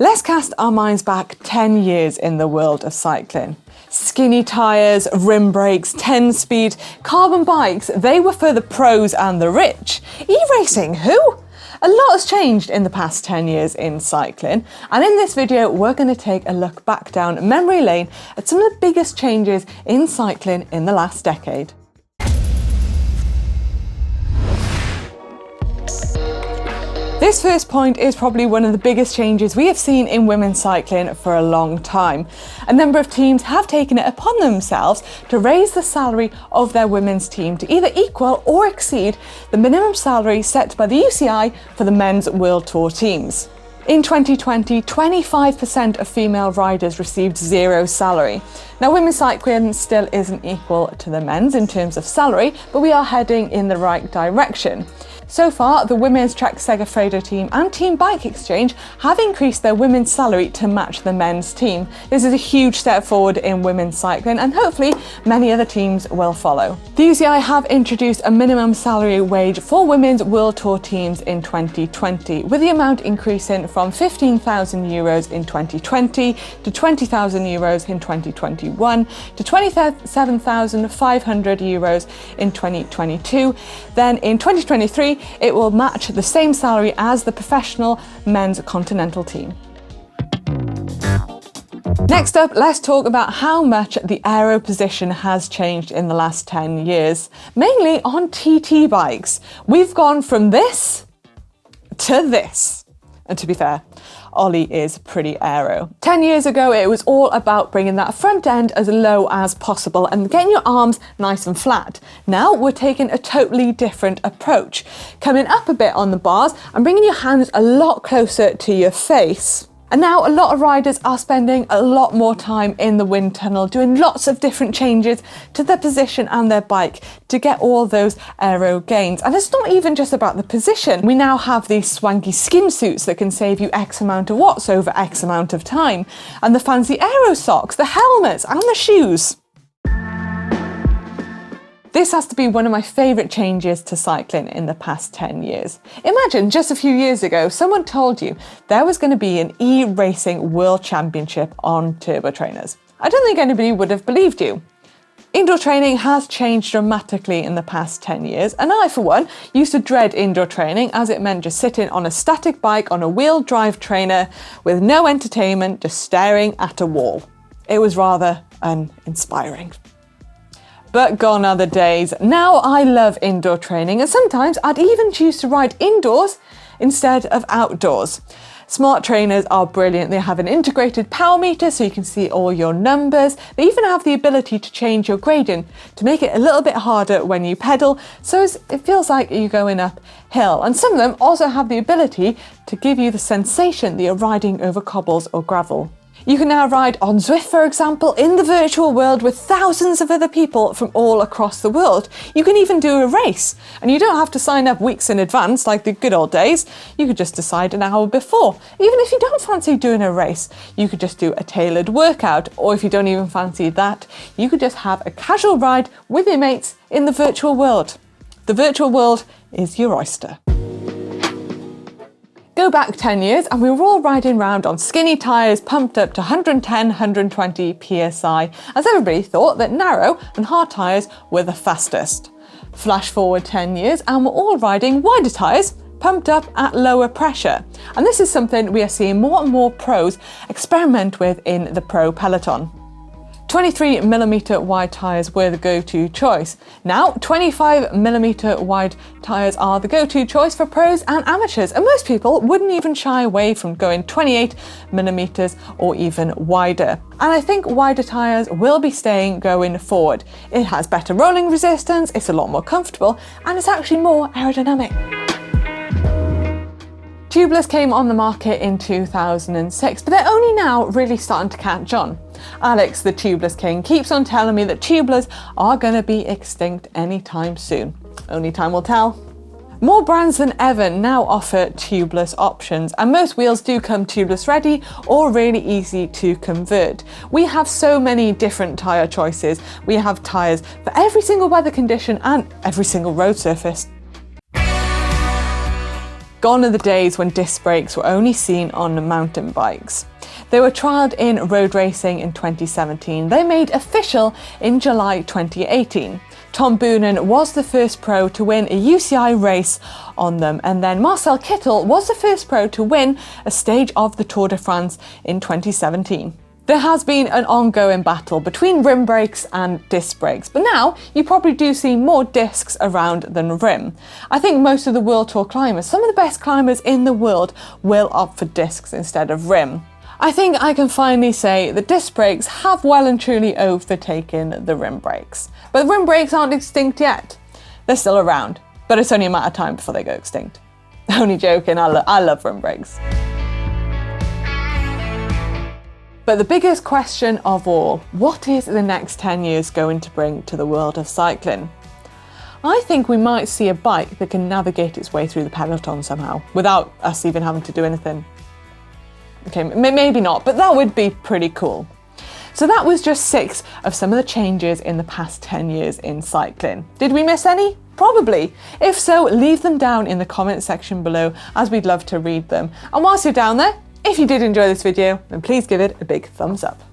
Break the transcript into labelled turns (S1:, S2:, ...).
S1: Let's cast our minds back 10 years in the world of cycling. Skinny tyres, rim brakes, 10-speed, carbon bikes, they were for the pros and the rich. E-racing, who? A lot has changed in the past 10 years in cycling, and in this video we're going to take a look back down memory lane at some of the biggest changes in cycling in the last decade. This first point is probably one of the biggest changes we have seen in women's cycling for a long time. A number of teams have taken it upon themselves to raise the salary of their women's team to either equal or exceed the minimum salary set by the UCI for the men's World Tour teams. In 2020, 25% of female riders received zero salary. Now, women's cycling still isn't equal to the men's in terms of salary, but we are heading in the right direction. So far, the women's Trek Segafredo team and Team Bike Exchange have increased their women's salary to match the men's team. This is a huge step forward in women's cycling, and hopefully many other teams will follow. The UCI have introduced a minimum salary wage for women's World Tour teams in 2020, with the amount increasing from €15,000 in 2020 to €20,000 in 2021 to €27,500 in 2022. Then in 2023, it will match the same salary as the professional men's continental team. Next up, let's talk about how much the AERO position has changed in the last 10 years, mainly on TT bikes. We've gone from this to this. And to be fair, Ollie is pretty aero. 10 years ago, it was all about bringing that front end as low as possible and getting your arms nice and flat. Now we're taking a totally different approach, coming up a bit on the bars and bringing your hands a lot closer to your face. And now a lot of riders are spending a lot more time in the wind tunnel doing lots of different changes to their position and their bike to get all those aero gains. And it's not even just about the position. We now have these swanky skin suits that can save you X amount of watts over X amount of time. And the fancy aero socks, the helmets and the shoes. This has to be one of my favourite changes to cycling in the past 10 years. Imagine just a few years ago, someone told you there was going to be an e-racing world championship on turbo trainers. I don't think anybody would have believed you. Indoor training has changed dramatically in the past 10 years, and I, for one, used to dread indoor training as it meant just sitting on a static bike on a wheel drive trainer with no entertainment, just staring at a wall. It was rather uninspiring. But gone are the days. Now I love indoor training, and sometimes I'd even choose to ride indoors instead of outdoors. Smart trainers are brilliant. They have an integrated power meter so you can see all your numbers. They even have the ability to change your gradient to make it a little bit harder when you pedal, so it feels like you're going uphill. And some of them also have the ability to give you the sensation that you're riding over cobbles or gravel. You can now ride on Zwift, for example, in the virtual world with thousands of other people from all across the world. You can even do a race, and you don't have to sign up weeks in advance like the good old days. You could just decide an hour before. Even if you don't fancy doing a race, you could just do a tailored workout, or if you don't even fancy that, you could just have a casual ride with your mates in the virtual world. The virtual world is your oyster. Go back 10 years and we were all riding around on skinny tyres pumped up to 110, 120 psi, as everybody thought that narrow and hard tyres were the fastest. Flash forward 10 years and we're all riding wider tyres pumped up at lower pressure. And this is something we are seeing more and more pros experiment with in the pro peloton. 23mm wide tyres were the go-to choice. Now 25mm wide tyres are the go-to choice for pros and amateurs, and most people wouldn't even shy away from going 28mm or even wider. And I think wider tyres will be staying going forward. It has better rolling resistance, it's a lot more comfortable, and it's actually more aerodynamic. Tubeless came on the market in 2006, but they're only now really starting to catch on. Alex, the tubeless king, keeps on telling me that tubeless are going to be extinct anytime soon. Only time will tell. More brands than ever now offer tubeless options, and most wheels do come tubeless ready or really easy to convert. We have so many different tyre choices. We have tyres for every single weather condition and every single road surface. Gone are the days when disc brakes were only seen on mountain bikes. They were trialled in road racing in 2017. They made official in July 2018. Tom Boonen was the first pro to win a UCI race on them, and then Marcel Kittel was the first pro to win a stage of the Tour de France in 2017. There has been an ongoing battle between rim brakes and disc brakes, but now you probably do see more discs around than rim. I think most of the World Tour climbers, some of the best climbers in the world, will opt for discs instead of rim. I think I can finally say that disc brakes have well and truly overtaken the rim brakes. But the rim brakes aren't extinct yet. They're still around, but it's only a matter of time before they go extinct. Only joking, I love rim brakes. But the biggest question of all, what is the next 10 years going to bring to the world of cycling? I think we might see a bike that can navigate its way through the peloton somehow, without us even having to do anything. Okay, maybe not, but that would be pretty cool. So that was just 6 of some of the changes in the past 10 years in cycling. Did we miss any? Probably. If so, leave them down in the comment section below, as we'd love to read them. And whilst you're down there, if you did enjoy this video, then please give it a big thumbs up.